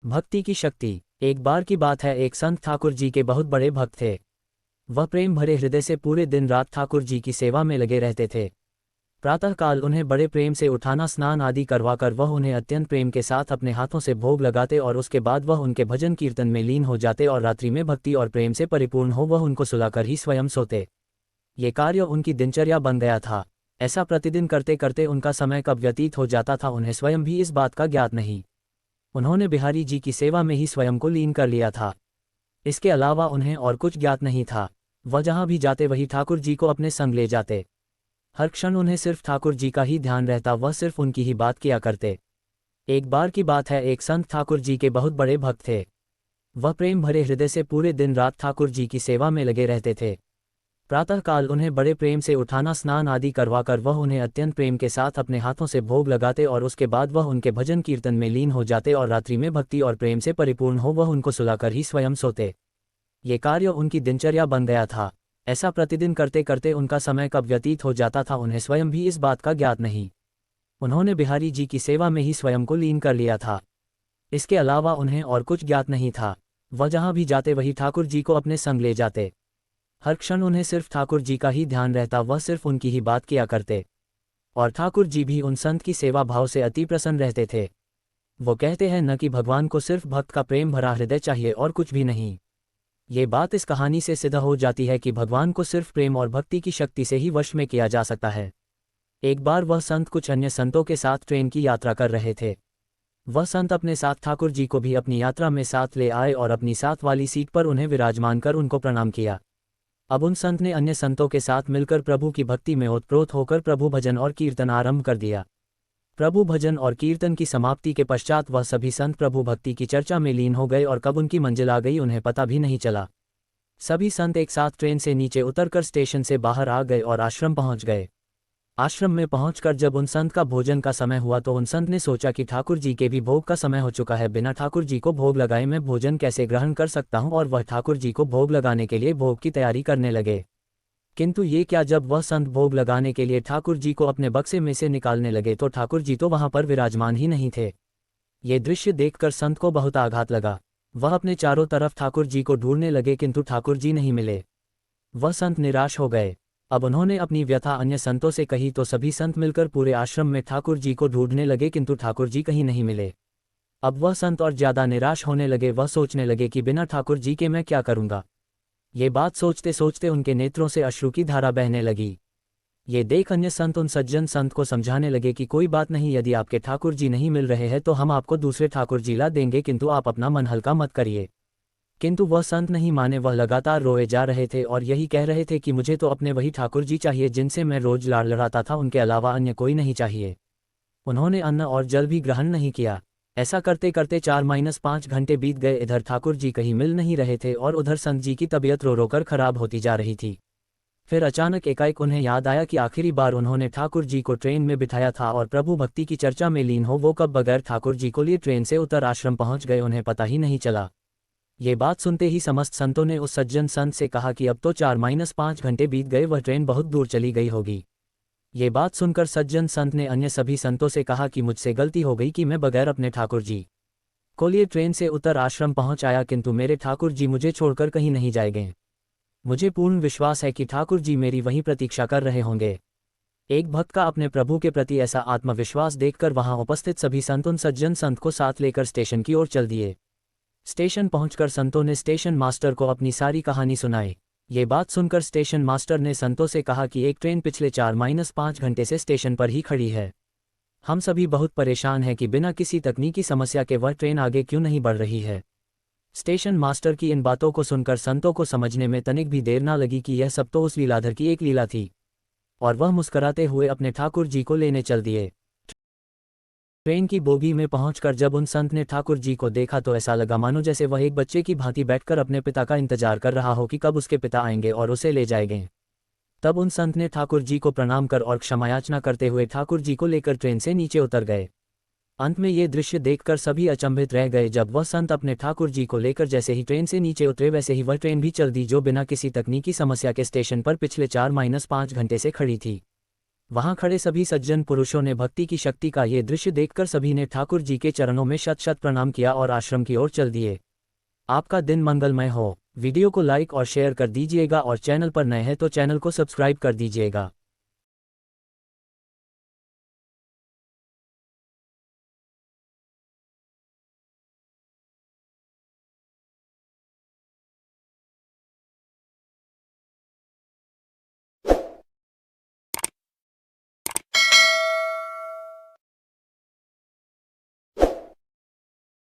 भक्ति की शक्ति। एक बार की बात है, एक संत ठाकुर जी के बहुत बड़े भक्त थे। वह प्रेम भरे हृदय से पूरे दिन रात ठाकुर जी की सेवा में लगे रहते थे। प्रातःकाल उन्हें बड़े प्रेम से उठाना, स्नान आदि करवाकर वह उन्हें अत्यंत प्रेम के साथ अपने हाथों से भोग लगाते और उसके बाद वह उनके भजन कीर्तन में लीन हो जाते और रात्रि में भक्ति और प्रेम से परिपूर्ण हो वह उनको सुलाकर ही स्वयं सोते। ये कार्य उनकी दिनचर्या बन गया था। ऐसा प्रतिदिन करते करते उनका समय कब व्यतीत हो जाता था उन्हें स्वयं भी इस बात का ज्ञात नहीं। उन्होंने बिहारी जी की सेवा में ही स्वयं को लीन कर लिया था। इसके अलावा उन्हें और कुछ ज्ञात नहीं था। वह जहाँ भी जाते वही ठाकुर जी को अपने संग ले जाते। हर क्षण उन्हें सिर्फ ठाकुर जी का ही ध्यान रहता, वह सिर्फ उनकी ही बात किया करते। एक बार की बात है, एक संत ठाकुर जी के बहुत बड़े भक्त थे। वह प्रेम भरे हृदय से पूरे दिन रात ठाकुर जी की सेवा में लगे रहते थे। प्रातःकाल उन्हें बड़े प्रेम से उठाना, स्नान आदि करवाकर वह उन्हें अत्यंत प्रेम के साथ अपने हाथों से भोग लगाते और उसके बाद वह उनके भजन कीर्तन में लीन हो जाते और रात्रि में भक्ति और प्रेम से परिपूर्ण हो वह उनको सुलाकर ही स्वयं सोते। ये कार्य उनकी दिनचर्या बन गया था। ऐसा प्रतिदिन करते करते उनका समय कब व्यतीत हो जाता था उन्हें स्वयं भी इस बात का ज्ञात नहीं। उन्होंने बिहारी जी की सेवा में ही स्वयं को लीन कर लिया था। इसके अलावा उन्हें और कुछ ज्ञात नहीं था। वह जहाँ भी जाते वही ठाकुर जी को अपने संग ले जाते। हर क्षण उन्हें सिर्फ ठाकुर जी का ही ध्यान रहता, वह सिर्फ उनकी ही बात किया करते। और ठाकुर जी भी उन संत की सेवा भाव से अति प्रसन्न रहते थे। वो कहते हैं न कि भगवान को सिर्फ भक्त का प्रेम भरा हृदय चाहिए और कुछ भी नहीं। ये बात इस कहानी से सिद्ध हो जाती है कि भगवान को सिर्फ प्रेम और भक्ति की शक्ति से ही वश में किया जा सकता है। एक बार वह संत कुछ अन्य संतों के साथ ट्रेन की यात्रा कर रहे थे। वह संत अपने साथ ठाकुर जी को भी अपनी यात्रा में साथ ले आए और अपनी साथ वाली सीट पर उन्हें विराजमान कर उनको प्रणाम किया। अब उन संत ने अन्य संतों के साथ मिलकर प्रभु की भक्ति में ओतप्रोत होकर प्रभु भजन और कीर्तन आरंभ कर दिया। प्रभु भजन और कीर्तन की समाप्ति के पश्चात वह सभी संत प्रभु भक्ति की चर्चा में लीन हो गए और कब उनकी मंजिल आ गई उन्हें पता भी नहीं चला। सभी संत एक साथ ट्रेन से नीचे उतरकर स्टेशन से बाहर आ गए और आश्रम पहुंच गए। आश्रम में पहुंचकर जब उन संत का भोजन का समय हुआ तो उन संत ने सोचा कि ठाकुर जी के भी भोग का समय हो चुका है, बिना ठाकुर जी को भोग लगाए मैं भोजन कैसे ग्रहण कर सकता हूं, और वह ठाकुर जी को भोग लगाने के लिए भोग की तैयारी करने लगे। किंतु ये क्या, जब वह संत भोग लगाने के लिए ठाकुर जी को अपने बक्से में से निकालने लगे तो ठाकुर जी तो वहां पर विराजमान ही नहीं थे। ये दृश्य देखकर संत को बहुत आघात लगा। वह अपने चारों तरफ ठाकुर जी को ढूंढने लगे किंतु ठाकुर जी नहीं मिले। वह संत निराश हो गए। अब उन्होंने अपनी व्यथा अन्य संतों से कही तो सभी संत मिलकर पूरे आश्रम में ठाकुर जी को ढूंढने लगे किंतु ठाकुर जी कहीं नहीं मिले। अब वह संत और ज्यादा निराश होने लगे। वह सोचने लगे कि बिना ठाकुर जी के मैं क्या करूंगा। ये बात सोचते सोचते उनके नेत्रों से अश्रु की धारा बहने लगी। ये देख अन्य संत उन सज्जन संत को समझाने लगे कि कोई बात नहीं, यदि आपके ठाकुर जी नहीं मिल रहे हैं तो हम आपको दूसरे ठाकुर जी ला देंगे, किंतु आप अपना मन हल्का मत करिए। किंतु वह संत नहीं माने। वह लगातार रोए जा रहे थे और यही कह रहे थे कि मुझे तो अपने वही ठाकुर जी चाहिए जिनसे मैं रोज लाड़ लड़ाता था, उनके अलावा अन्य कोई नहीं चाहिए। उन्होंने अन्न और जल भी ग्रहण नहीं किया। ऐसा करते करते 4-5 घंटे बीत गए। इधर ठाकुर जी कहीं मिल नहीं रहे थे और उधर संत जी की तबीयत रो रो कर खराब होती जा रही थी। फिर अचानक एकाएक उन्हें याद आया कि आखिरी बार उन्होंने ठाकुर जी को ट्रेन में बिठाया था और प्रभु भक्ति की चर्चा में लीन हो वो कब बगैर ठाकुर जी को लिए ट्रेन से उतर आश्रम पहुंच गए, उन्हें पता ही नहीं चला। ये बात सुनते ही समस्त संतों ने उस सज्जन संत से कहा कि अब तो 4-5 घंटे बीत गए, वह ट्रेन बहुत दूर चली गई होगी। ये बात सुनकर सज्जन संत ने अन्य सभी संतों से कहा कि मुझसे गलती हो गई कि मैं बगैर अपने ठाकुर जी को लिए ट्रेन से उतर आश्रम पहुंच आया, किंतु मेरे ठाकुर जी मुझे छोड़कर कहीं नहीं जाएंगे। मुझे पूर्ण विश्वास है कि ठाकुर जी मेरी वहीं प्रतीक्षा कर रहे होंगे। एक भक्त का अपने प्रभु के प्रति ऐसा आत्मविश्वास देखकर वहां उपस्थित सभी संत उन सज्जन संत को साथ लेकर स्टेशन की ओर चल दिए। स्टेशन पहुंचकर संतों ने स्टेशन मास्टर को अपनी सारी कहानी सुनाई। ये बात सुनकर स्टेशन मास्टर ने संतों से कहा कि एक ट्रेन पिछले 4-5 घंटे से स्टेशन पर ही खड़ी है। हम सभी बहुत परेशान हैं कि बिना किसी तकनीकी समस्या के वह ट्रेन आगे क्यों नहीं बढ़ रही है। स्टेशन मास्टर की इन बातों को सुनकर संतों को समझने में तनिक भी देर ना लगी कि यह सब तो उस लीलाधर की एक लीला थी, और वह मुस्कुराते हुए अपने ठाकुर जी को लेने चल दिए। ट्रेन की बोगी में पहुंचकर जब उन संत ने ठाकुर जी को देखा तो ऐसा लगा मानो जैसे वह एक बच्चे की भांति बैठकर अपने पिता का इंतजार कर रहा हो कि कब उसके पिता आएंगे और उसे ले जाएंगे। तब उन संत ने ठाकुर जी को प्रणाम कर और क्षमायाचना करते हुए ठाकुर जी को लेकर ट्रेन से नीचे उतर गए। अंत में ये दृश्य देखकर सभी अचंभित रह गए। जब वह संत अपने ठाकुर जी को लेकर जैसे ही ट्रेन से नीचे उतरे वैसे ही वह ट्रेन भी चल दी, जो बिना किसी तकनीकी समस्या के स्टेशन पर पिछले 4-5 घंटे से खड़ी थी। वहां खड़े सभी सज्जन पुरुषों ने भक्ति की शक्ति का ये दृश्य देखकर सभी ने ठाकुर जी के चरणों में शत शत प्रणाम किया और आश्रम की ओर चल दिए। आपका दिन मंगलमय हो। वीडियो को लाइक और शेयर कर दीजिएगा और चैनल पर नए हैं तो चैनल को सब्सक्राइब कर दीजिएगा।